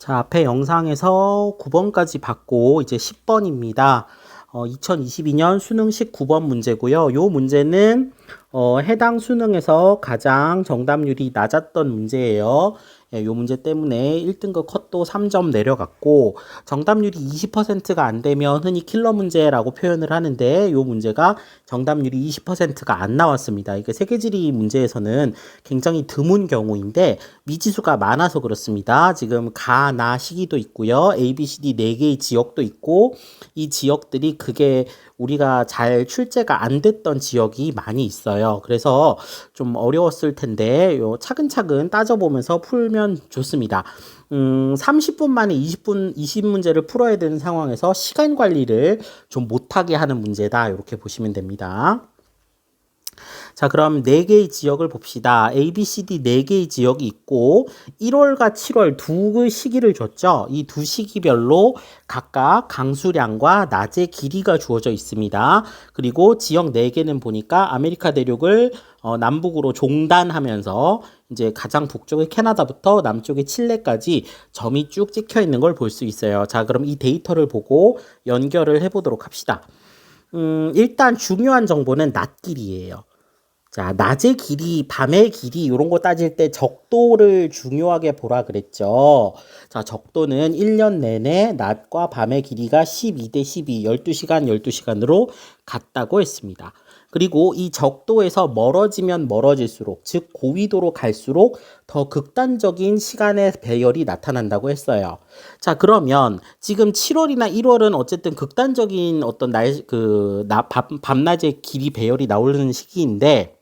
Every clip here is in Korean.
자, 앞에 영상에서 9번까지 받고 이제 10번입니다. 2022년 수능 19번 문제고요. 요 문제는 해당 수능에서 가장 정답률이 낮았던 문제예요. 예, 요 문제 때문에 1등급 컷도 3점 내려갔고 정답률이 20%가 안 되면 흔히 킬러 문제라고 표현을 하는데 요 문제가 정답률이 20%가 안 나왔습니다. 이게 세계지리 문제에서는 굉장히 드문 경우인데 미지수가 많아서 그렇습니다. 지금 가, 나, 시기도 있고요. A, B, C, D 4개의 지역도 있고 이 지역들이 그게 우리가 잘 출제가 안 됐던 지역이 많이 있어요. 그래서 좀 어려웠을 텐데 요 차근차근 따져보면서 풀면 좋습니다. 30분 만에 20문제를 풀어야 되는 상황에서 시간 관리를 좀 못하게 하는 문제다. 이렇게 보시면 됩니다. 자, 그럼 4개의 지역을 봅시다. A, B, C, D 4개의 지역이 있고 1월과 7월 두 시기를 줬죠. 이 두 시기별로 각각 강수량과 낮의 길이가 주어져 있습니다. 그리고 지역 4개는 보니까 아메리카 대륙을 남북으로 종단하면서 이제 가장 북쪽의 캐나다부터 남쪽의 칠레까지 점이 쭉 찍혀 있는 걸 볼 수 있어요. 자, 그럼 이 데이터를 보고 연결을 해보도록 합시다. 일단 중요한 정보는 낮 길이에요. 자, 낮의 길이, 밤의 길이 이런 거 따질 때 적도를 중요하게 보라 그랬죠. 자, 적도는 1년 내내 낮과 밤의 길이가 12대 12, 12시간, 12시간으로 같다고 했습니다. 그리고 이 적도에서 멀어지면 멀어질수록, 즉 고위도로 갈수록 더 극단적인 시간의 배열이 나타난다고 했어요. 자, 그러면 지금 7월이나 1월은 어쨌든 극단적인 어떤 밤낮의 길이 배열이 나오는 시기인데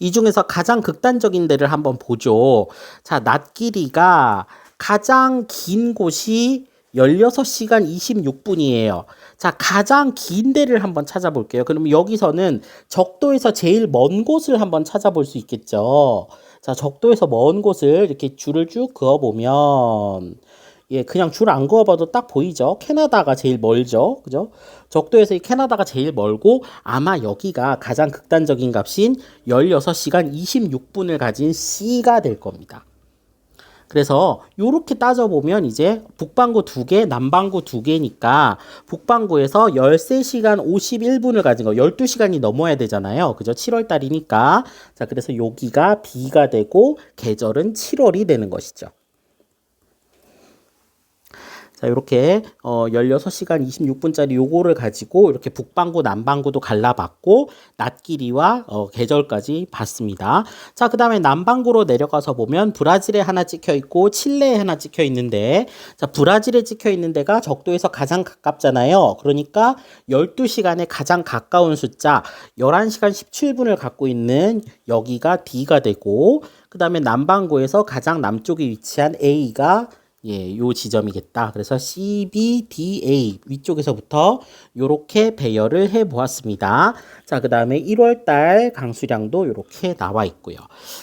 이 중에서 가장 극단적인 데를 한번 보죠. 자, 낮 길이가 가장 긴 곳이 16시간 26분이에요. 자, 가장 긴 데를 한번 찾아볼게요. 그러면 여기서는 적도에서 제일 먼 곳을 한번 찾아볼 수 있겠죠. 자, 적도에서 먼 곳을 이렇게 줄을 쭉 그어보면 예, 그냥 줄 안 그어봐도 딱 보이죠? 캐나다가 제일 멀죠? 그죠? 적도에서 이 캐나다가 제일 멀고 아마 여기가 가장 극단적인 값인 16시간 26분을 가진 C가 될 겁니다. 그래서 요렇게 따져보면 이제 북반구 2개, 남반구 2개니까 북반구에서 13시간 51분을 가진 거 12시간이 넘어야 되잖아요. 그죠? 7월 달이니까. 자, 그래서 여기가 B가 되고 계절은 7월이 되는 것이죠. 자, 이렇게 16시간 26분짜리 요거를 가지고 이렇게 북반구, 남반구도 갈라봤고 낮 길이와 계절까지 봤습니다. 자, 그다음에 남반구로 내려가서 보면 브라질에 하나 찍혀 있고 칠레에 하나 찍혀 있는데 자, 브라질에 찍혀 있는 데가 적도에서 가장 가깝잖아요. 그러니까 12시간에 가장 가까운 숫자 11시간 17분을 갖고 있는 여기가 D가 되고 그다음에 남반구에서 가장 남쪽에 위치한 A가 예, 요 지점이겠다. 그래서 CBDA 위쪽에서부터 요렇게 배열을 해 보았습니다. 자, 그다음에 1월 달 강수량도 요렇게 나와 있고요.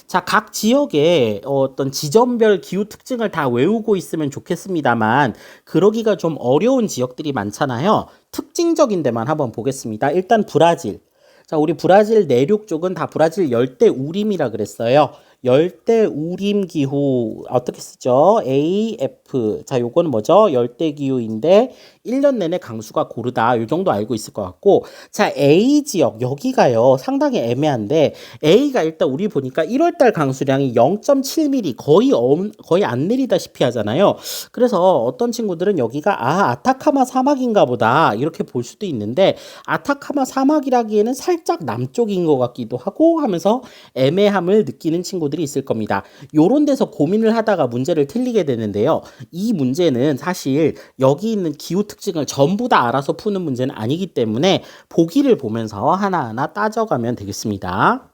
자, 각 지역의 어떤 지점별 기후 특징을 다 외우고 있으면 좋겠습니다만 그러기가 좀 어려운 지역들이 많잖아요. 특징적인 데만 한번 보겠습니다. 일단 브라질. 자, 우리 브라질 내륙 쪽은 다 브라질 열대 우림이라 그랬어요. 열대 우림 기후 어떻게 쓰죠? AF. 자, 요거는 뭐죠? 열대 기후인데 1년 내내 강수가 고르다. 요 정도 알고 있을 것 같고. 자, A 지역 여기가요. 상당히 애매한데 A가 일단 우리 보니까 1월 달 강수량이 0.7mm 거의 안 내리다시피 하잖아요. 그래서 어떤 친구들은 여기가 아타카마 사막인가 보다. 이렇게 볼 수도 있는데 아타카마 사막이라기에는 살짝 남쪽인 것 같기도 하고 하면서 애매함을 느끼는 친구들이 있을 겁니다. 요런 데서 고민을 하다가 문제를 틀리게 되는데요. 이 문제는 사실 여기 있는 기후 특징을 전부 다 알아서 푸는 문제는 아니기 때문에 보기를 보면서 하나하나 따져가면 되겠습니다.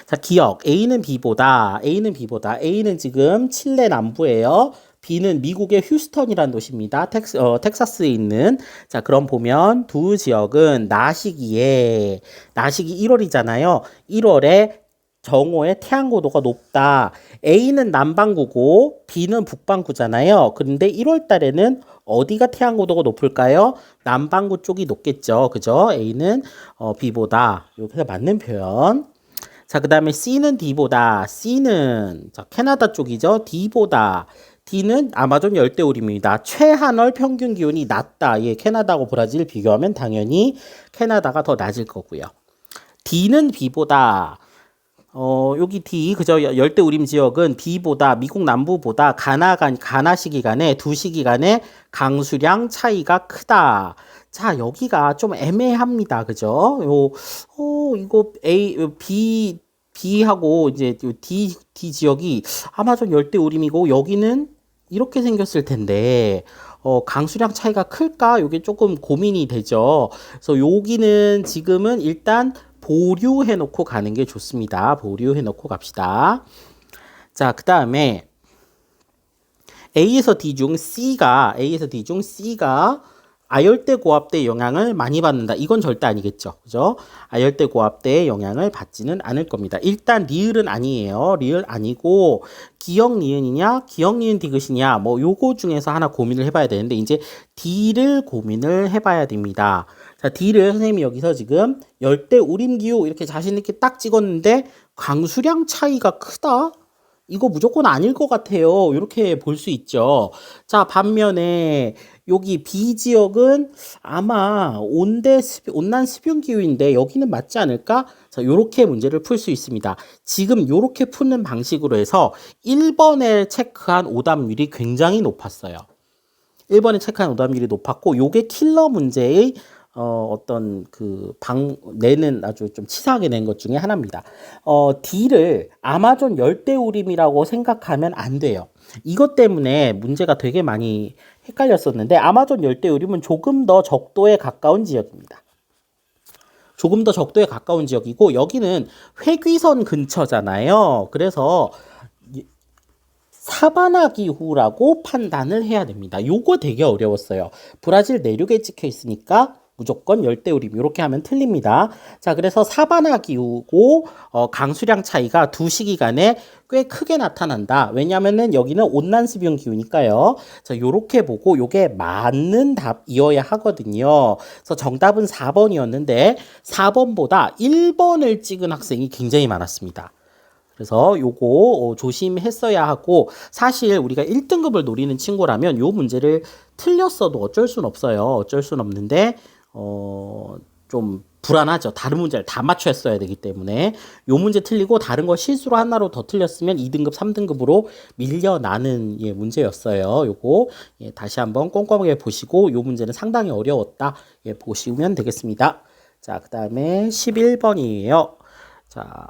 자, 기억. A는 B보다 A는 지금 칠레 남부예요. B는 미국의 휴스턴이라는 도시입니다. 텍사스에 있는. 자, 그럼 보면 두 지역은 나시기 1월이잖아요. 1월에 정오에 태양 고도가 높다. A는 남반구고 B는 북반구잖아요. 그런데 1월 달에는 어디가 태양 고도가 높을까요? 남반구 쪽이 높겠죠. 그죠? A는 B보다. 이렇게 맞는 표현. 자, 그 다음에 C는 D보다, C는 자, 캐나다 쪽이죠. D보다, D는 아마존 열대우림입니다. 최한월 평균 기온이 낮다. 예, 캐나다하고 브라질 비교하면 당연히 캐나다가 더 낮을 거고요. D는 B보다, 여기 D, 그저 열대우림 지역은 B보다, 미국 남부보다 가나 시기간에 두 시기간에 강수량 차이가 크다. 자, 여기가 좀 애매합니다. 그죠? 이거 B하고 이제 D 지역이 아마존 열대우림이고 여기는 이렇게 생겼을 텐데, 강수량 차이가 클까? 이게 조금 고민이 되죠. 그래서 여기는 지금은 일단 보류해 놓고 가는 게 좋습니다. 보류해 놓고 갑시다. 자, 그 다음에 A에서 D 중 C가 아열대 고압대 영향을 많이 받는다. 이건 절대 아니겠죠. 그죠? 아열대 고압대의 영향을 받지는 않을 겁니다. 일단 리을은 아니에요. 리을 아니고 기역 니은이냐, 기역 니은 디귿이냐, 뭐 요거 중에서 하나 고민을 해봐야 되는데 이제 D를 고민을 해봐야 됩니다. 자, D를 선생님이 여기서 지금 열대 우림 기후 이렇게 자신 있게 딱 찍었는데 강수량 차이가 크다. 이거 무조건 아닐 것 같아요. 이렇게 볼 수 있죠. 자, 반면에 여기 B 지역은 아마 온난 습윤 기후인데 여기는 맞지 않을까? 자, 요렇게 문제를 풀 수 있습니다. 지금 요렇게 푸는 방식으로 해서 1번에 체크한 오답률이 굉장히 높았어요. 1번에 체크한 오답률이 높았고 요게 킬러 문제의 내는 아주 좀 치사하게 낸 것 중에 하나입니다. D를 아마존 열대우림이라고 생각하면 안 돼요. 이것 때문에 문제가 되게 많이 헷갈렸었는데 아마존 열대우림은 조금 더 적도에 가까운 지역입니다. 조금 더 적도에 가까운 지역이고 여기는 회귀선 근처잖아요. 그래서 사바나 기후라고 판단을 해야 됩니다. 요거 되게 어려웠어요. 브라질 내륙에 찍혀 있으니까 무조건 열대우림 이렇게 하면 틀립니다. 자, 그래서 사바나 기후고 강수량 차이가 두 시기간에 꽤 크게 나타난다. 왜냐면은 여기는 온난습윤 기후니까요. 자, 요렇게 보고 요게 맞는 답이어야 하거든요. 그래서 정답은 4번이었는데 4번보다 1번을 찍은 학생이 굉장히 많았습니다. 그래서 요거 조심했어야 하고 사실 우리가 1등급을 노리는 친구라면 요 문제를 틀렸어도 어쩔 순 없어요. 어쩔 순 없는데 좀 불안하죠. 다른 문제를 다 맞췄어야 되기 때문에 요 문제 틀리고 다른 거 실수로 하나로 더 틀렸으면 2등급, 3등급으로 밀려나는 문제였어요. 요거 다시 한번 꼼꼼하게 보시고 요 문제는 상당히 어려웠다. 보시면 되겠습니다. 자, 그 다음에 11번이에요. 자,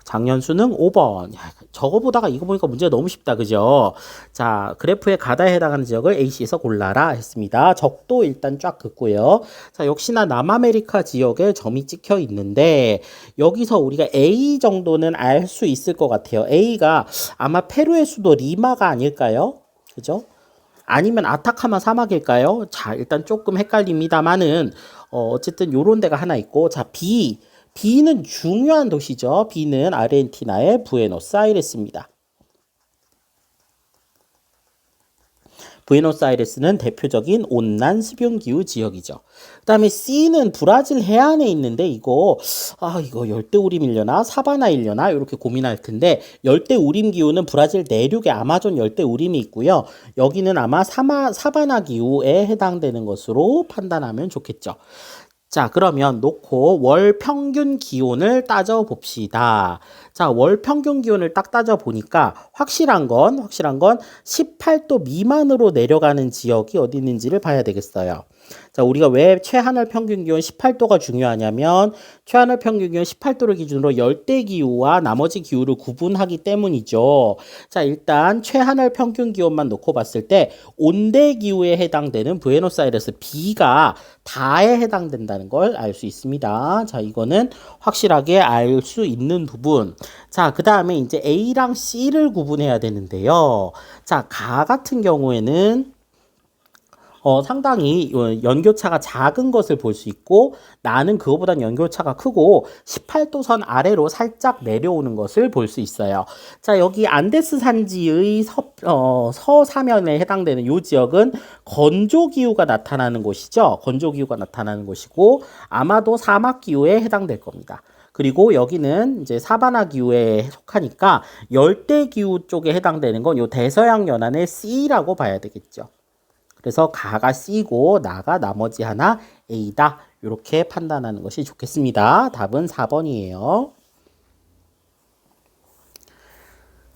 작년 수능 5번. 야, 저거 보다가 이거 보니까 문제가 너무 쉽다. 그죠? 자, 그래프의 가다에 해당하는 지역을 A씨에서 골라라 했습니다. 적도 일단 쫙 긋고요. 자, 역시나 남아메리카 지역에 점이 찍혀 있는데 여기서 우리가 A 정도는 알 수 있을 것 같아요. A가 아마 페루의 수도 리마가 아닐까요? 그죠? 아니면 아타카마 사막일까요? 자, 일단 조금 헷갈립니다만은 어쨌든 요런 데가 하나 있고 자, B는 중요한 도시죠. B는 아르헨티나의 부에노스아이레스입니다. 부에노스아이레스는 대표적인 온난 습윤기후 지역이죠. 그 다음에 C는 브라질 해안에 있는데 이거 열대우림이려나 사바나이려나 이렇게 고민할 텐데 열대우림 기후는 브라질 내륙에 아마존 열대우림이 있고요. 여기는 아마 사바나 기후에 해당되는 것으로 판단하면 좋겠죠. 자, 그러면 놓고 월 평균 기온을 따져 봅시다. 자, 월 평균 기온을 딱 따져 보니까 확실한 건 18도 미만으로 내려가는 지역이 어디 있는지를 봐야 되겠어요. 자, 우리가 왜 최하늘 평균 기온 18도가 중요하냐면 최하늘 평균 기온 18도를 기준으로 열대 기후와 나머지 기후를 구분하기 때문이죠. 자, 일단 최하늘 평균 기온만 놓고 봤을 때 온대 기후에 해당되는 부에노스아이레스 B가 다에 해당된다는 걸 알 수 있습니다. 자, 이거는 확실하게 알 수 있는 부분. 자, 그 다음에 이제 A랑 C를 구분해야 되는데요. 자, 가 같은 경우에는 상당히 연교차가 작은 것을 볼 수 있고 나는 그거보단 연교차가 크고 18도선 아래로 살짝 내려오는 것을 볼 수 있어요. 자, 여기 안데스 산지의 서사면에 해당되는 이 지역은 건조기후가 나타나는 곳이죠. 건조기후가 나타나는 곳이고 아마도 사막기후에 해당될 겁니다. 그리고 여기는 이제 사바나 기후에 속하니까 열대 기후 쪽에 해당되는 건 요 대서양 연안의 C라고 봐야 되겠죠. 그래서 가가 C고 나가 나머지 하나 A다. 이렇게 판단하는 것이 좋겠습니다. 답은 4번이에요.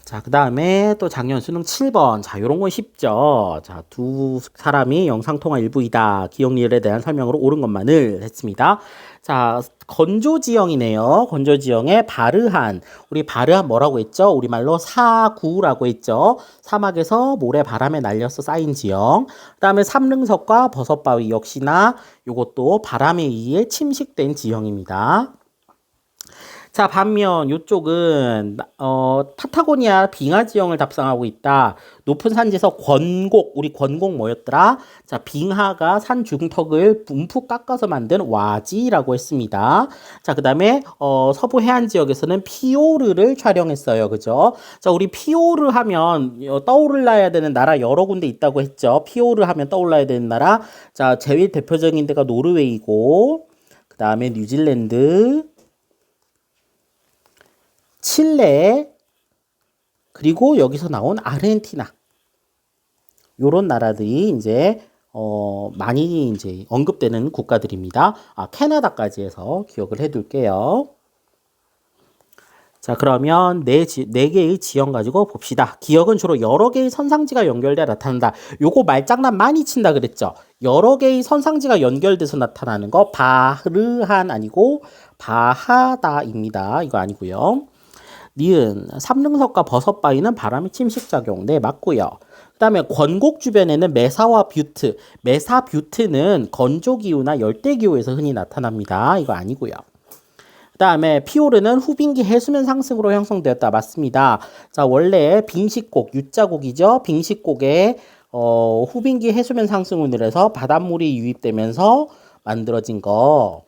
자, 그 다음에 또 작년 수능 7번. 자, 요런 건 쉽죠. 자, 두 사람이 영상통화 일부이다. 기억리을에 대한 설명으로 옳은 것만을 했습니다. 자, 건조지형이네요. 건조지형의 바르한. 우리 바르한 뭐라고 했죠? 우리말로 사구라고 했죠. 사막에서 모래 바람에 날려서 쌓인 지형. 그 다음에 삼릉석과 버섯바위 역시나 요것도 바람에 의해 침식된 지형입니다. 자, 반면 이쪽은 파타고니아 빙하 지형을 답상하고 있다. 높은 산지에서 권곡, 우리 권곡 뭐였더라? 자, 빙하가 산 중턱을 움푹 깎아서 만든 와지라고 했습니다. 자, 그다음에 서부 해안 지역에서는 피오르를 촬영했어요. 그죠? 자, 우리 피오르 하면 떠올라야 되는 나라 여러 군데 있다고 했죠. 피오르 하면 떠올라야 되는 나라. 자, 제일 대표적인 데가 노르웨이고 그다음에 뉴질랜드, 칠레, 그리고 여기서 나온 아르헨티나. 요런 나라들이 이제 많이 이제 언급되는 국가들입니다. 아, 캐나다까지 해서 기억을 해 둘게요. 자, 그러면 네 개의 지형 가지고 봅시다. 기억은 주로 여러 개의 선상지가 연결돼 나타난다. 요거 말장난 많이 친다 그랬죠. 여러 개의 선상지가 연결돼서 나타나는 거 바르한 아니고 바하다입니다. 이거 아니고요. 니은 삼릉석과 버섯바위는 바람의 침식작용. 네, 맞고요. 그 다음에 권곡 주변에는 메사와 뷰트. 메사 뷰트는 건조기후나 열대기후에서 흔히 나타납니다. 이거 아니고요. 그 다음에 피오르는 후빙기 해수면 상승으로 형성되었다. 맞습니다. 자, 원래 빙식곡, U자곡이죠. 빙식곡에 후빙기 해수면 상승으로 인해서 바닷물이 유입되면서 만들어진 거.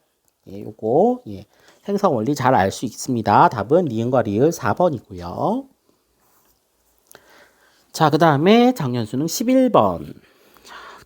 예, 요거 예. 행성 원리 잘 알 수 있습니다. 답은 니은과 리을 4번이고요. 자, 그 다음에 작년 수능 11번.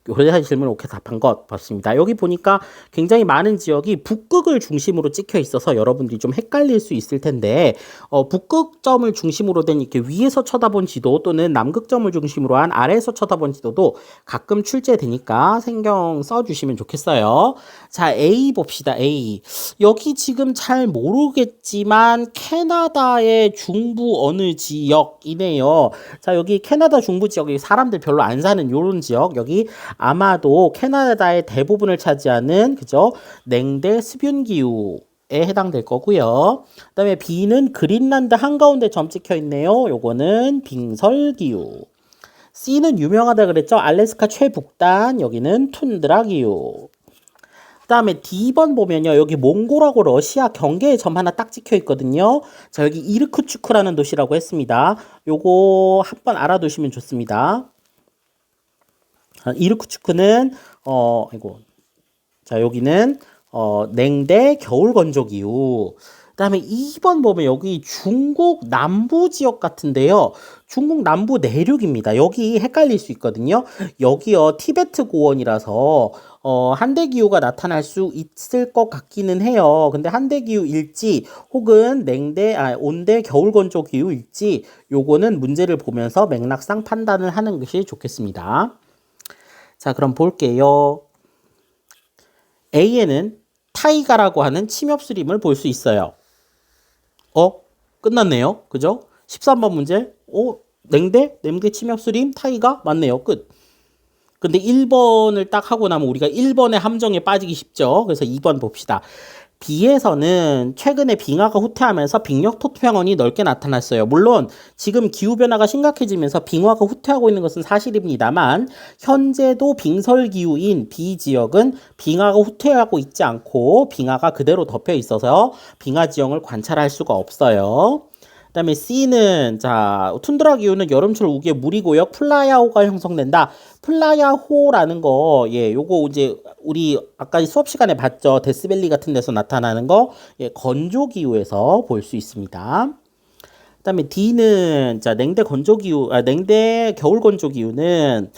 요래 질문 오케이 답한 것 봤습니다. 여기 보니까 굉장히 많은 지역이 북극을 중심으로 찍혀 있어서 여러분들이 좀 헷갈릴 수 있을 텐데 북극점을 중심으로 된 이렇게 위에서 쳐다본 지도 또는 남극점을 중심으로 한 아래에서 쳐다본 지도도 가끔 출제되니까 신경 써주시면 좋겠어요. 자, A 봅시다. A. 여기 지금 잘 모르겠지만 캐나다의 중부 어느 지역이네요. 자, 여기 캐나다 중부 지역이 사람들 별로 안 사는 요런 지역 여기 아마도 캐나다의 대부분을 차지하는 그죠? 냉대 수변 기후에 해당될 거고요. 그다음에 B는 그린란드 한가운데 점 찍혀 있네요. 요거는 빙설 기후. C는 유명하다 그랬죠? 알래스카 최북단 여기는 툰드라 기후. 그다음에 D번 보면요. 여기 몽골하고 러시아 경계에 점 하나 딱 찍혀 있거든요. 자, 여기 이르쿠츠크라는 도시라고 했습니다. 요거 한번 알아두시면 좋습니다. 이르쿠츠크는 이거 자 여기는 냉대 겨울 건조 기후. 그다음에 2번 보면 여기 중국 남부 지역 같은데요. 중국 남부 내륙입니다. 여기 헷갈릴 수 있거든요. 여기요 티베트 고원이라서 한대 기후가 나타날 수 있을 것 같기는 해요. 근데 한대 기후일지 혹은 온대 겨울 건조 기후일지 요거는 문제를 보면서 맥락상 판단을 하는 것이 좋겠습니다. 자, 그럼 볼게요. A에는 타이가라고 하는 침엽수림을 볼 수 있어요. 끝났네요. 그죠? 13번 문제. 냉대 침엽수림, 타이가 맞네요. 끝. 근데 1번을 딱 하고 나면 우리가 1번의 함정에 빠지기 쉽죠. 그래서 2번 봅시다. B에서는 최근에 빙하가 후퇴하면서 빙력 토평원이 넓게 나타났어요. 물론 지금 기후변화가 심각해지면서 빙하가 후퇴하고 있는 것은 사실입니다만 현재도 빙설기후인 B 지역은 빙하가 후퇴하고 있지 않고 빙하가 그대로 덮여 있어서 빙하 지형을 관찰할 수가 없어요. 그 다음에 C는 자 툰드라 기후는 여름철 우기에 물이고요. 플라야호가 형성된다. 플라야호라는 거 요거 이제 우리 아까 수업 시간에 봤죠. 데스밸리 같은 데서 나타나는 거 건조 기후에서 볼 수 있습니다. 그다음에 D는 자 냉대 겨울 건조 기후는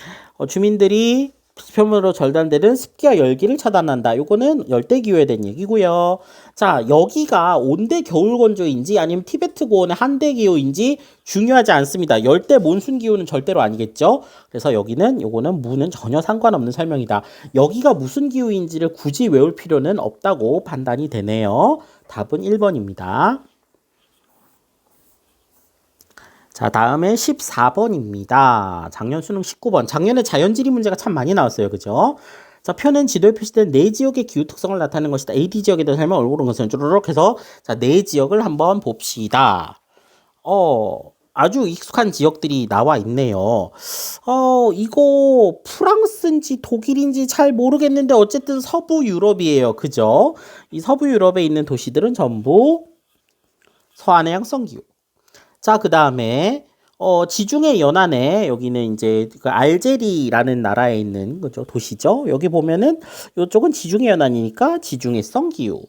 주민들이 표면으로 절단되는 습기와 열기를 차단한다. 요거는 열대기후에 대한 얘기고요. 자, 여기가 온대 겨울건조인지 아니면 티베트 고원의 한대기후인지 중요하지 않습니다. 열대 몬순기후는 절대로 아니겠죠. 그래서 여기는 요거는 무는 전혀 상관없는 설명이다. 여기가 무슨 기후인지를 굳이 외울 필요는 없다고 판단이 되네요. 답은 1번입니다. 자, 다음에 14번입니다. 작년 수능 19번. 작년에 자연지리 문제가 참 많이 나왔어요. 그죠? 자, 표는 지도에 표시된 네 지역의 기후 특성을 나타내는 것이다. AD 지역에 대한 설명 얼굴은 것은 쭈르륵 해서 자, 네 지역을 한번 봅시다. 아주 익숙한 지역들이 나와 있네요. 이거 프랑스인지 독일인지 잘 모르겠는데 어쨌든 서부 유럽이에요. 그죠? 이 서부 유럽에 있는 도시들은 전부 서한해양성 기후. 자, 그 다음에 지중해 연안에 여기는 이제 그 알제리라는 나라에 있는 거죠. 도시죠. 여기 보면은 이쪽은 지중해 연안이니까 지중해성 기후.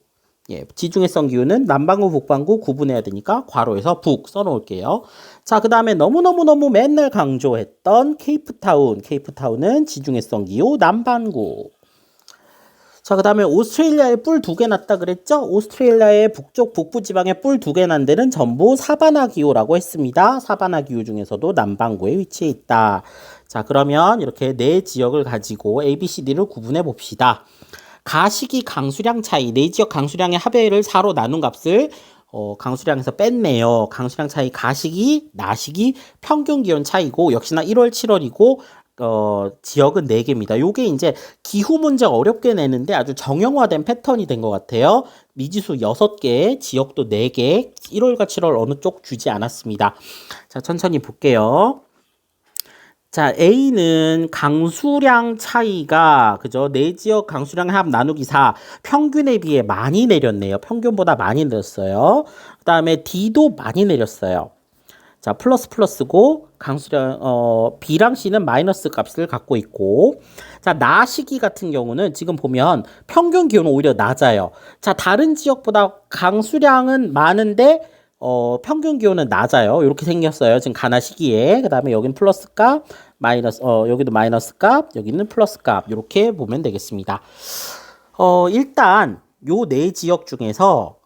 예, 지중해성 기후는 남반구, 북반구 구분해야 되니까 괄호에서 북 써놓을게요. 자, 그 다음에 너무너무너무 맨날 강조했던 케이프타운. 케이프타운은 지중해성 기후 남반구. 자, 그 다음에 오스트레일리아에 뿔 2개 났다 그랬죠? 오스트레일리아의 북쪽 북부 지방에 뿔 2개 난 데는 전부 사바나 기후라고 했습니다. 사바나 기후 중에서도 남반구에 위치해 있다. 자, 그러면 이렇게 네 지역을 가지고 A, B, C, D를 구분해 봅시다. 가시기 강수량 차이, 네 지역 강수량의 합의를 4로 나눈 값을 강수량에서 뺐네요. 강수량 차이 가시기, 나시기, 평균 기온 차이고 역시나 1월, 7월이고 지역은 4개입니다. 요게 이제 기후 문제 어렵게 내는데 아주 정형화된 패턴이 된 것 같아요. 미지수 6개, 지역도 4개, 1월과 7월 어느 쪽 주지 않았습니다. 자, 천천히 볼게요. 자, A는 강수량 차이가, 그죠? 네 지역 강수량 합 나누기 4, 평균에 비해 많이 내렸네요. 평균보다 많이 내렸어요. 그 다음에 D도 많이 내렸어요. 자, 플러스고 강수량 B랑 C는 마이너스 값을 갖고 있고, 자, 나시기 같은 경우는 지금 보면 평균 기온은 오히려 낮아요. 자, 다른 지역보다 강수량은 많은데 평균 기온은 낮아요. 이렇게 생겼어요. 지금 가나 시기에. 그다음에 여기는 플러스 값, 마이너스 여기도 마이너스 값, 여기는 플러스 값. 이렇게 보면 되겠습니다. 일단 요 네 지역 중에서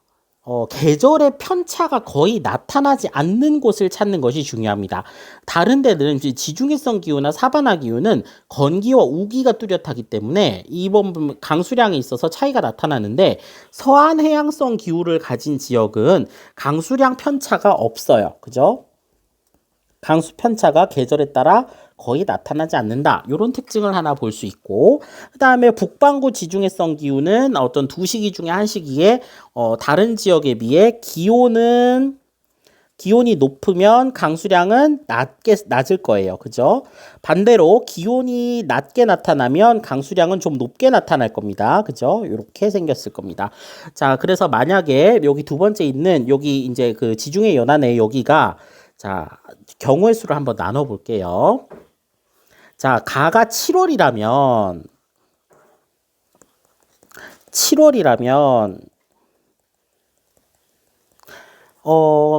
계절의 편차가 거의 나타나지 않는 곳을 찾는 것이 중요합니다. 다른 데들은 지중해성 기후나 사바나 기후는 건기와 우기가 뚜렷하기 때문에 이번 강수량에 있어서 차이가 나타나는데 서한 해양성 기후를 가진 지역은 강수량 편차가 없어요. 그죠? 강수 편차가 계절에 따라 거의 나타나지 않는다. 이런 특징을 하나 볼 수 있고, 그 다음에 북반구 지중해성 기후는 어떤 두 시기 중에 한 시기에 다른 지역에 비해 기온이 높으면 강수량은 낮을 거예요. 그죠? 반대로 기온이 낮게 나타나면 강수량은 좀 높게 나타날 겁니다. 그죠? 이렇게 생겼을 겁니다. 자, 그래서 만약에 여기 두 번째 있는 여기 이제 그 지중해 연안에 여기가 자, 경우의 수를 한번 나눠 볼게요. 자, 가가 7월이라면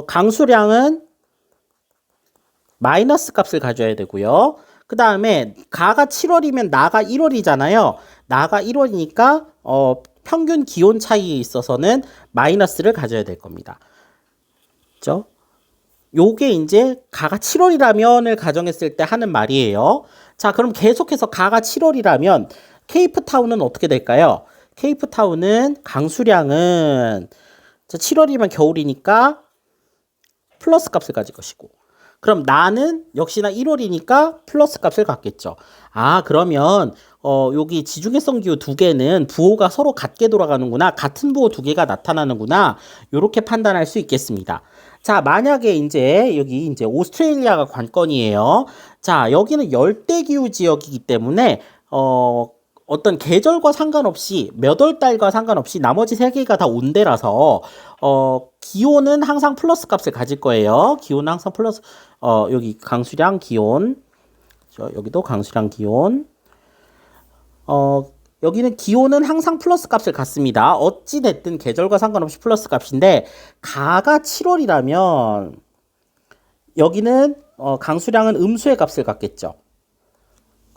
강수량은 마이너스 값을 가져야 되고요. 그 다음에 가가 7월이면 나가 1월이잖아요. 나가 1월이니까 평균 기온 차이에 있어서는 마이너스를 가져야 될 겁니다. 그렇죠? 요게 이제 가가 7월이라면을 가정했을 때 하는 말이에요. 자, 그럼 계속해서 가가 7월이라면 케이프타운은 어떻게 될까요? 케이프타운은 강수량은 7월이면 겨울이니까 플러스 값을 가질 것이고, 그럼 나는 역시나 1월이니까 플러스 값을 갖겠죠. 아, 그러면 여기 지중해성 기후 두 개는 부호가 서로 같게 돌아가는구나, 같은 부호 두 개가 나타나는구나, 이렇게 판단할 수 있겠습니다. 자, 만약에 이제 여기 이제 오스트레일리아가 관건이에요. 자, 여기는 열대기후 지역이기 때문에 어떤 계절과 상관없이 몇 월 달과 상관없이 나머지 세 개가 다 온대라서 기온은 항상 플러스 값을 가질 거예요. 기온은 항상 플러스 여기 강수량 기온, 여기도 강수량 기온, 여기는 기온은 항상 플러스 값을 갖습니다. 어찌 됐든 계절과 상관없이 플러스 값인데 가가 7월이라면 여기는 강수량은 음수의 값을 갖겠죠.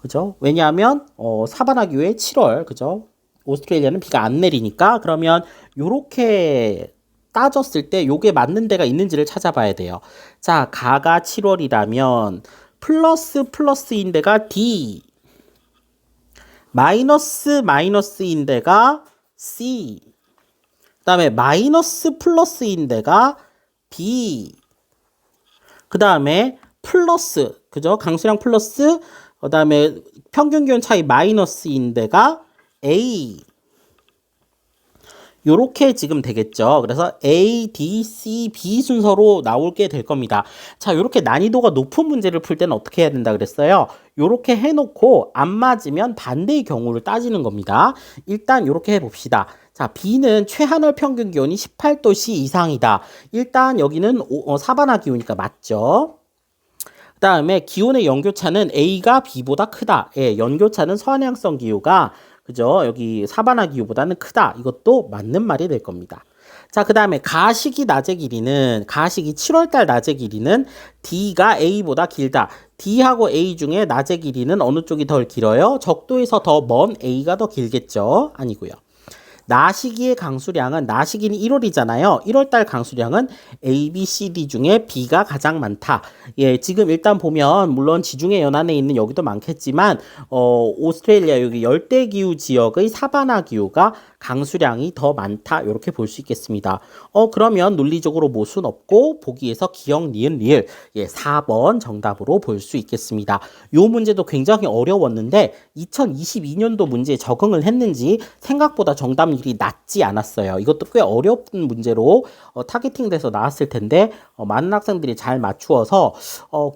그죠? 왜냐하면 사바나 기후에 7월, 그죠? 오스트레일리아는 비가 안 내리니까 그러면 요렇게 따졌을 때 요게 맞는 데가 있는지를 찾아봐야 돼요. 자, 가가 7월이라면 플러스인 데가 D, 마이너스인 데가 C, 그다음에 마이너스 플러스인 데가 B, 그다음에 플러스, 그죠? 강수량 플러스, 그다음에 평균 기온 차이 마이너스인 데가 A. 요렇게 지금 되겠죠. 그래서 A, D, C, B 순서로 나올게 될 겁니다. 자, 요렇게 난이도가 높은 문제를 풀 때는 어떻게 해야 된다 그랬어요? 요렇게 해놓고 안 맞으면 반대의 경우를 따지는 겁니다. 일단 요렇게 해봅시다. 자, B는 최하늘 평균 기온이 18도씨 이상이다. 일단 여기는 사바나 기온이니까 맞죠. 그 다음에 기온의 연교차는 A가 B보다 크다. 예, 연교차는 서해양성 기후가 그죠? 여기 사바나 기후보다는 크다. 이것도 맞는 말이 될 겁니다. 자, 그 다음에 가시기 7월달 낮의 길이는 D가 A보다 길다. D하고 A 중에 낮의 길이는 어느 쪽이 덜 길어요? 적도에서 더 먼 A가 더 길겠죠? 아니고요. 나시기의 강수량은 나시기는 1월이잖아요. 1월달 강수량은 A, B, C, D 중에 B가 가장 많다. 예, 지금 일단 보면 물론 지중해 연안에 있는 여기도 많겠지만 오스트레일리아 여기 열대기후 지역의 사바나 기후가 강수량이 더 많다. 이렇게 볼 수 있겠습니다. 그러면 논리적으로 모순 없고 보기에서 기억, 니은, 리을 예, 4번 정답으로 볼 수 있겠습니다. 요 문제도 굉장히 어려웠는데 2022년도 문제에 적응을 했는지 생각보다 정답률이 낮지 않았어요. 이것도 꽤 어려운 문제로 타겟팅돼서 나왔을 텐데 많은 학생들이 잘 맞추어서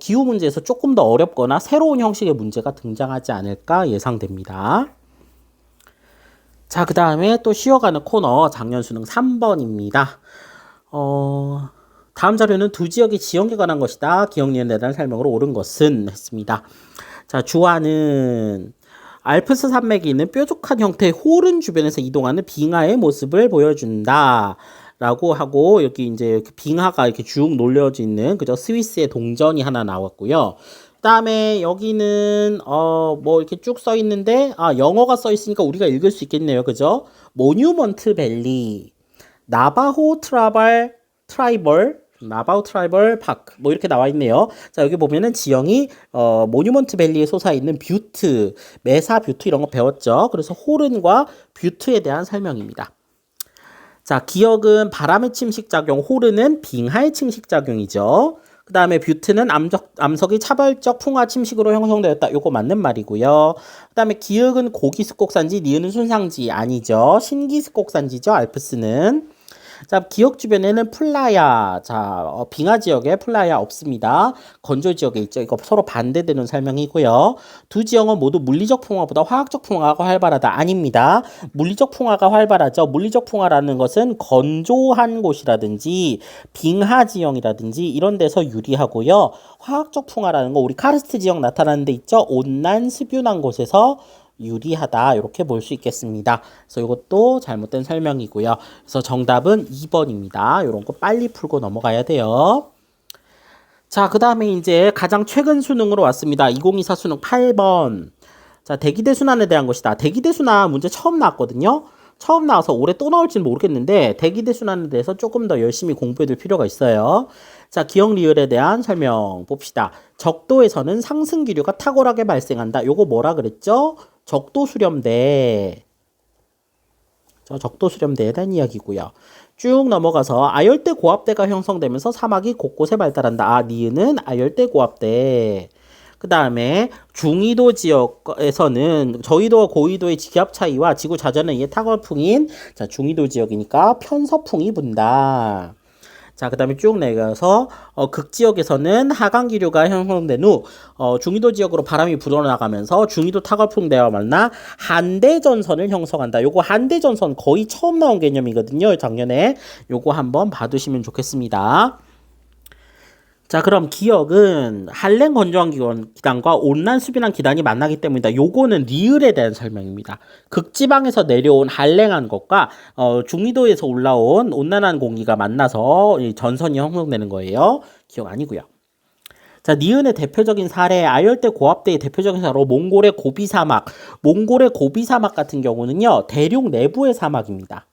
기후 문제에서 조금 더 어렵거나 새로운 형식의 문제가 등장하지 않을까 예상됩니다. 자, 그 다음에 또 쉬어가는 코너 작년 수능 3번입니다. 다음 자료는 두 지역의 지형에 관한 것이다. 기억, 니은, 대단 설명으로 옳은 것은 했습니다. 자, 주화는 알프스 산맥이 있는 뾰족한 형태의 호른 주변에서 이동하는 빙하의 모습을 보여준다. 라고 하고, 여기 이제 빙하가 이렇게 쭉 놀려져 있는, 그죠? 스위스의 동전이 하나 나왔고요. 그 다음에 여기는, 뭐 이렇게 쭉 써 있는데, 영어가 써 있으니까 우리가 읽을 수 있겠네요. 그죠? 모뉴먼트 밸리, 나바호 트라이벌 파크 뭐 이렇게 나와 있네요. 자, 여기 보면은 지형이 모뉴먼트 밸리에 솟아있는 뷰트, 메사 뷰트 이런 거 배웠죠. 그래서 호른과 뷰트에 대한 설명입니다. 자, 기억은 바람의 침식작용, 호른은 빙하의 침식작용이죠. 그 다음에 뷰트는 암석이 차별적 풍화 침식으로 형성되었다. 요거 맞는 말이고요. 그 다음에 기억은 고기습곡산지, 니은은 순상지 아니죠. 신기습곡산지죠. 알프스는. 자, 기억 주변에는 플라야. 자, 빙하 지역에 플라야 없습니다. 건조 지역에 있죠. 이거 서로 반대되는 설명이고요. 두 지형은 모두 물리적 풍화보다 화학적 풍화가 활발하다. 아닙니다. 물리적 풍화가 활발하죠. 물리적 풍화라는 것은 건조한 곳이라든지 빙하 지형이라든지 이런 데서 유리하고요. 화학적 풍화라는 거 우리 카르스트 지형 나타나는 데 있죠. 온난 습유난 곳에서 유리하다 이렇게 볼 수 있겠습니다. 그래서 이것도 잘못된 설명이고요. 그래서 정답은 2번입니다. 이런 거 빨리 풀고 넘어가야 돼요. 자, 그 다음에 이제 가장 최근 수능으로 왔습니다. 2024 수능 8번. 자, 대기대순환에 대한 것이다. 대기대순환 문제 처음 나왔거든요. 처음 나와서 올해 또 나올지는 모르겠는데 대기대순환에 대해서 조금 더 열심히 공부해 둘 필요가 있어요. 자, 기억 리을에 대한 설명 봅시다. 적도에서는 상승기류가 탁월하게 발생한다. 요거 뭐라 그랬죠? 적도 수렴대. 적도 수렴대에 대한 이야기고요. 쭉 넘어가서 아열대 고압대가 형성되면서 사막이 곳곳에 발달한다. 니은은 아열대 고압대. 그 다음에 중위도 지역에서는 저위도와 고위도의 기압 차이와 지구 자전에 의해 탁월풍인 자, 중위도 지역이니까 편서풍이 분다. 자, 그 다음에 쭉 내려서 극지역에서는 하강기류가 형성된 후 중위도 지역으로 바람이 불어나가면서 중위도 타결풍대와 만나 한대전선을 형성한다. 요거 한대전선 거의 처음 나온 개념이거든요. 작년에 요거 한번 봐두시면 좋겠습니다. 자, 그럼 기억은 한랭 건조한 기단과 온난 수빈한 기단이 만나기 때문이다. 요거는 리을에 대한 설명입니다. 극지방에서 내려온 한랭한 것과 중위도에서 올라온 온난한 공기가 만나서 이 전선이 형성되는 거예요. 기억 아니고요. 자, 니은의 대표적인 사례, 아열대 고압대의 대표적인 사례로 몽골의 고비 사막. 몽골의 고비 사막 같은 경우는요, 대륙 내부의 사막입니다.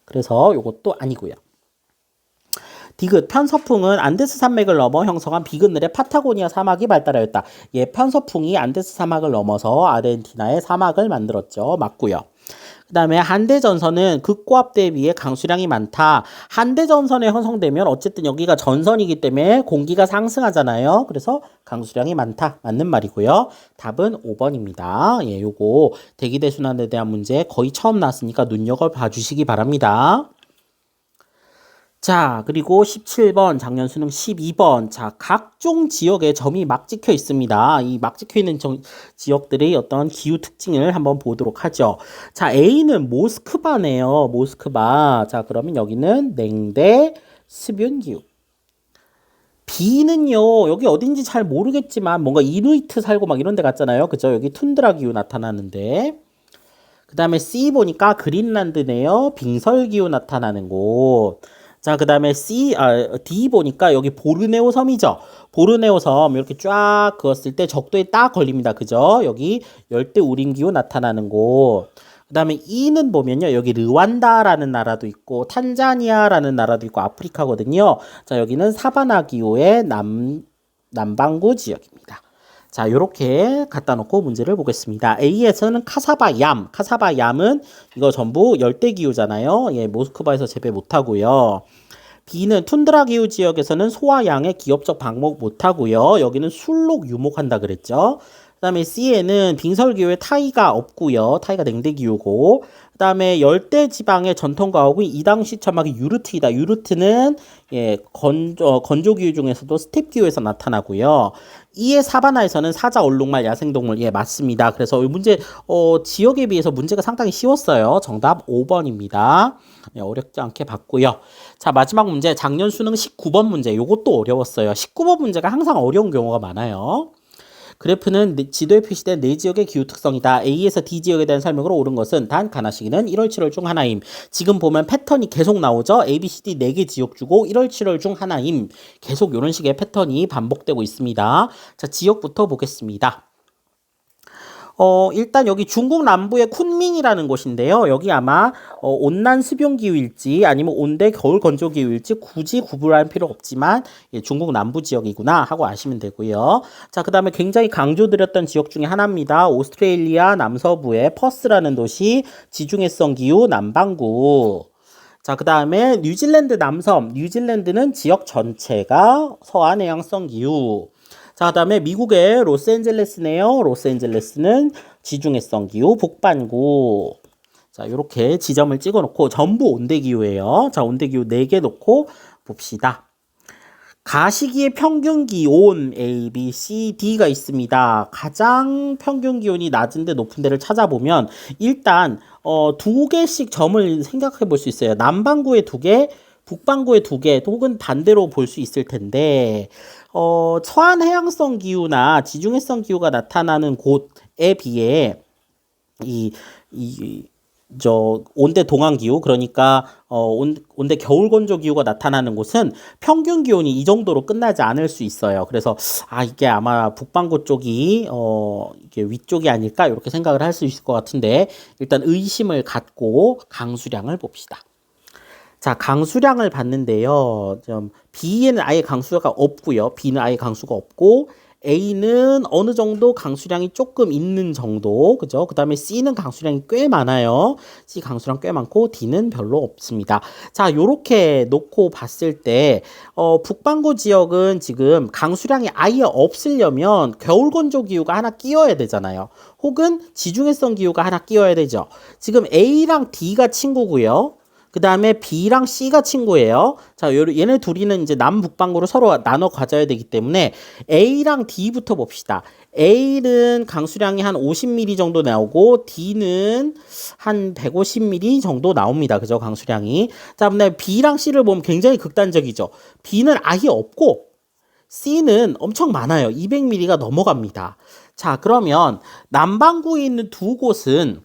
그래서 요것도 아니고요. 디귿, 편서풍은 안데스 산맥을 넘어 형성한 비그늘의 파타고니아 사막이 발달하였다. 예, 편서풍이 안데스 사막을 넘어서 아르헨티나의 사막을 만들었죠. 맞고요. 그 다음에 한대전선은 극고압대에 비해 강수량이 많다. 한대전선에 형성되면 어쨌든 여기가 전선이기 때문에 공기가 상승하잖아요. 그래서 강수량이 많다. 맞는 말이고요. 답은 5번입니다. 예, 요거 대기대순환에 대한 문제 거의 처음 나왔으니까 눈여겨봐 주시기 바랍니다. 자, 그리고 17번, 작년 수능 12번. 자, 각종 지역에 점이 막 찍혀 있습니다. 이 막 찍혀 있는 지역들의 어떤 기후 특징을 한번 보도록 하죠. 자, A는 모스크바네요. 모스크바. 자, 그러면 여기는 냉대, 습윤 기후. B는요, 여기 어딘지 잘 모르겠지만 뭔가 이누이트 살고 막 이런 데 같잖아요. 그죠? 여기 툰드라 기후 나타나는데. 그 다음에 C 보니까 그린란드네요. 빙설 기후 나타나는 곳. 자, 그 다음에 D 보니까 여기 보르네오 섬이죠. 보르네오 섬 이렇게 쫙 그었을 때 적도에 딱 걸립니다. 그죠? 여기 열대 우림 기후 나타나는 곳. 그 다음에 E는 보면요. 여기 르완다라는 나라도 있고 탄자니아라는 나라도 있고 아프리카거든요. 자, 여기는 사바나 기후의 남반구 지역입니다. 자, 요렇게 갖다 놓고 문제를 보겠습니다. A에서는 카사바얌은 이거 전부 열대기후잖아요. 예, 모스크바에서 재배 못하고요. B는 툰드라 기후 지역에서는 소와 양의 기업적 방목 못하고요. 여기는 술록 유목한다 그랬죠. 그 다음에 C에는 빙설기후에 타이가 없고요. 타이가 냉대기후고. 그 다음에 열대지방의 전통가옥인 이당시 천막이 유르트이다. 유르트는 예, 건조기후 중에서도 스텝기후에서 나타나고요. E의 사바나에서는 사자, 얼룩말, 야생동물. 예, 맞습니다. 그래서 이 문제 지역에 비해서 문제가 상당히 쉬웠어요. 정답 5번입니다. 예, 어렵지 않게 봤고요. 자, 마지막 문제 작년 수능 19번 문제. 요것도 어려웠어요. 19번 문제가 항상 어려운 경우가 많아요. 그래프는 지도에 표시된 네 지역의 기후 특성이다. A에서 D 지역에 대한 설명으로 옳은 것은 단 가나시기는 1월 7월 중 하나임. 지금 보면 패턴이 계속 나오죠. A, B, C, D 4개 지역 주고 1월 7월 중 하나임. 계속 이런 식의 패턴이 반복되고 있습니다. 자, 지역부터 보겠습니다. 일단 여기 중국 남부의 쿤밍이라는 곳인데요. 여기 아마 온난 수변 기후일지 아니면 온대 겨울 건조 기후일지 굳이 구분할 필요 없지만 예, 중국 남부 지역이구나 하고 아시면 되고요. 자, 그 다음에 굉장히 강조드렸던 지역 중에 하나입니다. 오스트레일리아 남서부의 퍼스라는 도시 지중해성 기후 남반구. 자, 그 다음에 뉴질랜드 남섬. 뉴질랜드는 지역 전체가 서안해양성 기후. 자, 그 다음에 미국의 로스앤젤레스네요. 로스앤젤레스는 지중해성 기후 북반구. 자, 이렇게 지점을 찍어 놓고 전부 온대기후예요. 자, 온대기후 4개 놓고 봅시다. 가시기의 평균 기온 A, B, C, D가 있습니다. 가장 평균 기온이 낮은데 높은 데를 찾아보면 일단 2개씩 점을 생각해 볼 수 있어요. 남반구에 2개, 북반구에 2개, 혹은 반대로 볼 수 있을 텐데 서안 해양성 기후나 지중해성 기후가 나타나는 곳에 비해 온대 동안 기후, 그러니까 온대 겨울 건조 기후가 나타나는 곳은 평균 기온이 이 정도로 끝나지 않을 수 있어요. 그래서 이게 아마 북반구 쪽이 이게 위쪽이 아닐까 이렇게 생각을 할 수 있을 것 같은데 일단 의심을 갖고 강수량을 봅시다. 자, 강수량을 봤는데요. B에는 아예 강수가 없고요. B는 아예 강수가 없고 A는 어느 정도 강수량이 조금 있는 정도. 그죠? 그 다음에 C는 강수량이 꽤 많아요. C 강수량 꽤 많고 D는 별로 없습니다. 자, 요렇게 놓고 봤을 때 북반구 지역은 지금 강수량이 아예 없으려면 겨울 건조 기후가 하나 끼워야 되잖아요. 혹은 지중해성 기후가 하나 끼워야 되죠. 지금 A랑 D가 친구고요. 그 다음에 B랑 C가 친구예요. 자, 얘네 둘이는 이제 남북방구로 서로 나눠 가져야 되기 때문에 A랑 D부터 봅시다. A는 강수량이 한 50mm 정도 나오고 D는 한 150mm 정도 나옵니다. 그죠? 강수량이. 자, 그다음에 B랑 C를 보면 굉장히 극단적이죠. B는 아예 없고 C는 엄청 많아요. 200mm가 넘어갑니다. 자, 그러면 남반구에 있는 두 곳은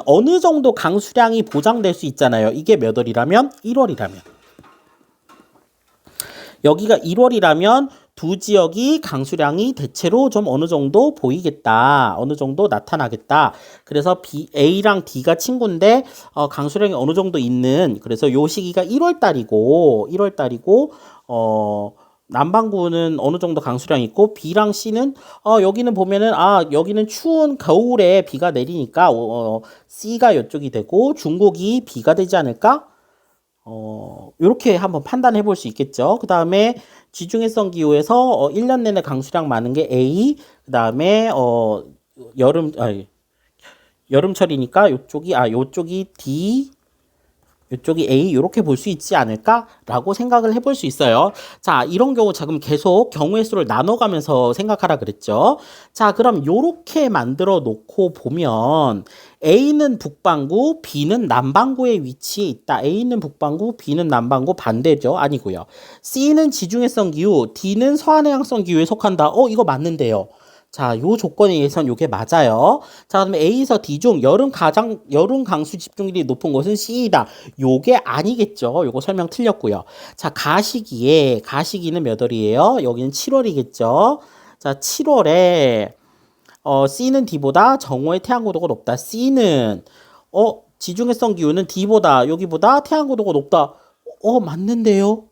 어느 정도 강수량이 보장될 수 있잖아요. 이게 몇 월이라면? 1월이라면. 여기가 1월이라면 두 지역이 강수량이 대체로 좀 어느 정도 보이겠다. 어느 정도 나타나겠다. 그래서 A랑 D가 친구인데 강수량이 어느 정도 있는, 그래서 요 시기가 1월 달이고 남반구는 어느 정도 강수량이 있고 B랑 C는 여기는 보면은 여기는 추운 겨울에 비가 내리니까 C가 이쪽이 되고 중국이 B가 되지 않을까? 요렇게 한번 판단해 볼 수 있겠죠. 그 다음에 지중해성 기후에서 1년 내내 강수량 많은 게 A, 그 다음에 여름철이니까 요쪽이 D, 이쪽이 A, 이렇게 볼 수 있지 않을까라고 생각을 해볼 수 있어요. 자, 이런 경우 지금 계속 경우의 수를 나눠가면서 생각하라 그랬죠. 자, 그럼 요렇게 만들어 놓고 보면 A는 북반구, B는 남반구에 위치해 있다. A는 북반구, B는 남반구 반대죠. 아니고요. C는 지중해성 기후, D는 서한해양성 기후에 속한다. 이거 맞는데요. 자, 요 조건에 의해선 요게 맞아요. 자, 그러면 A에서 D 중 여름 강수 집중률이 높은 곳은 C이다. 요게 아니겠죠. 요거 설명 틀렸고요. 자, 가시기는 몇 월이에요? 여기는 7월이겠죠. 자, 7월에 C는 D보다 정오의 태양 고도가 높다. C는 지중해성 기후는 D보다 여기보다 태양 고도가 높다. 맞는데요.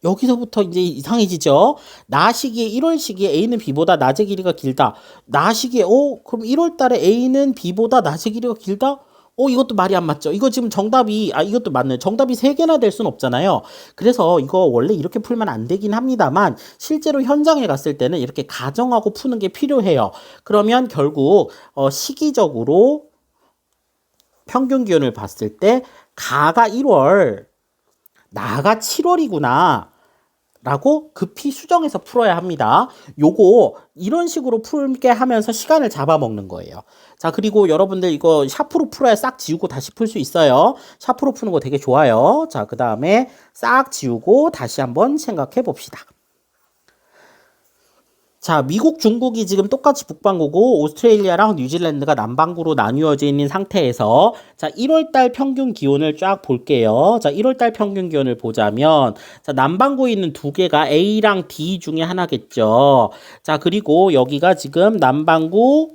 여기서부터 이제 이상해지죠. 낮 시기에 1월 시기에 A는 B보다 낮의 길이가 길다. 낮 시기에 그럼 1월 달에 A는 B보다 낮의 길이가 길다? 이것도 말이 안 맞죠. 이거 지금 정답이 이것도 맞네. 정답이 3개나 될 수는 없잖아요. 그래서 이거 원래 이렇게 풀면 안 되긴 합니다만 실제로 현장에 갔을 때는 이렇게 가정하고 푸는 게 필요해요. 그러면 결국 시기적으로 평균 기온을 봤을 때 가가 1월, 나가 7월이구나 라고 급히 수정해서 풀어야 합니다. 요거 이런 식으로 풀게 하면서 시간을 잡아먹는 거예요. 자, 그리고 여러분들 이거 샤프로 풀어야 싹 지우고 다시 풀 수 있어요. 샤프로 푸는 거 되게 좋아요. 자, 그 다음에 싹 지우고 다시 한번 생각해 봅시다. 자, 미국, 중국이 지금 똑같이 북반구고 오스트레일리아랑 뉴질랜드가 남반구로 나뉘어져 있는 상태에서 자, 1월달 평균 기온을 쫙 볼게요. 자, 1월달 평균 기온을 보자면 자, 남반구에 있는 두 개가 A랑 D 중에 하나겠죠. 자, 그리고 여기가 지금 남반구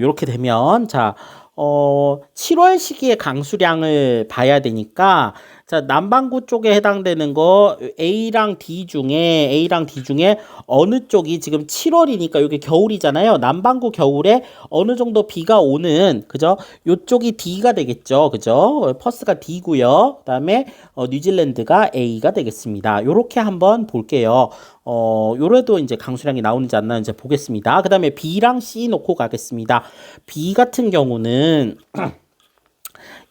이렇게 되면 자, 7월 시기의 강수량을 봐야 되니까 자, 남반구 쪽에 해당되는 거 A랑 D 중에 어느 쪽이 지금 7월이니까 이게 겨울이잖아요. 남반구 겨울에 어느 정도 비가 오는 그죠? 요쪽이 D가 되겠죠. 그죠? 퍼스가 D고요. 그다음에 뉴질랜드가 A가 되겠습니다. 요렇게 한번 볼게요. 요래도 이제 강수량이 나오는지 안 나오는지 보겠습니다. 그다음에 B랑 C 놓고 가겠습니다. B 같은 경우는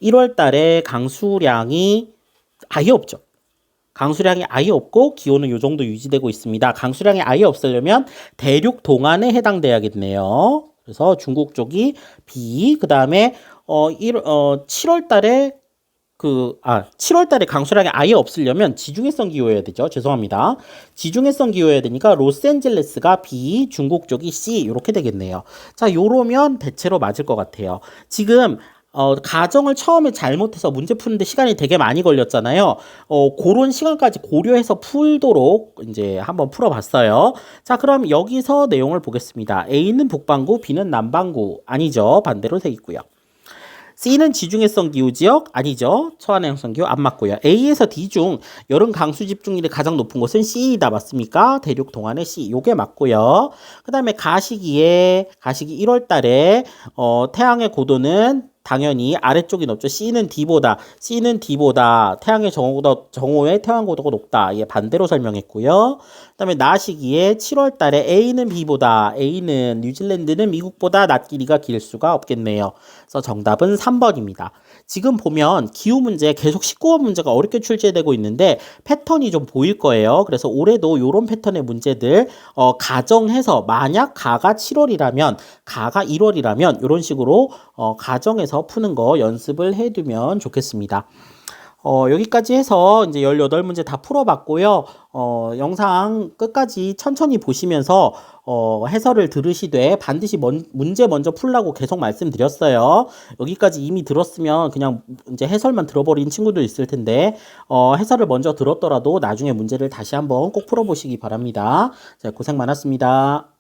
1월 달에 강수량이 아예 없죠. 강수량이 아예 없고 기온은 요 정도 유지되고 있습니다. 강수량이 아예 없으려면 대륙 동안에 해당돼야겠네요. 그래서 중국 쪽이 B, 그 다음에 7월 달에 7월 달에 강수량이 아예 없으려면 지중해성 기후여야 되죠. 죄송합니다. 지중해성 기후여야 되니까 로스앤젤레스가 B, 중국 쪽이 C 이렇게 되겠네요. 자, 요러면 대체로 맞을 것 같아요. 지금 가정을 처음에 잘못해서 문제 푸는데 시간이 되게 많이 걸렸잖아요. 그런 시간까지 고려해서 풀도록 이제 한번 풀어봤어요. 자, 그럼 여기서 내용을 보겠습니다. A는 북반구, B는 남반구. 아니죠. 반대로 돼 있고요. C는 지중해성 기후 지역 아니죠. 서한해양성 기후 안 맞고요. A에서 D 중 여름 강수 집중률이 가장 높은 곳은 C이다. 맞습니까? 대륙 동안의 C. 요게 맞고요. 그 다음에 가시기 1월 달에 태양의 고도는 당연히 아래쪽이 높죠. C는 D보다 태양의 정오의 태양 고도가 높다. 예, 반대로 설명했고요. 그다음에 낮 시기에 7월 달에 A는 뉴질랜드는 미국보다 낮 길이가 길 수가 없겠네요. 그래서 정답은 3번입니다. 지금 보면 기후 문제 계속 19번 문제가 어렵게 출제되고 있는데 패턴이 좀 보일 거예요. 그래서 올해도 이런 패턴의 문제들 가정해서 만약 가가 7월이라면 가가 1월이라면 이런 식으로 가정해서 푸는 거 연습을 해두면 좋겠습니다. 여기까지 해서 이제 18문제 다 풀어봤고요. 영상 끝까지 천천히 보시면서 해설을 들으시되 반드시 문제 먼저 풀라고 계속 말씀드렸어요. 여기까지 이미 들었으면 그냥 이제 해설만 들어버린 친구도 있을 텐데 해설을 먼저 들었더라도 나중에 문제를 다시 한번 꼭 풀어보시기 바랍니다. 자, 고생 많았습니다.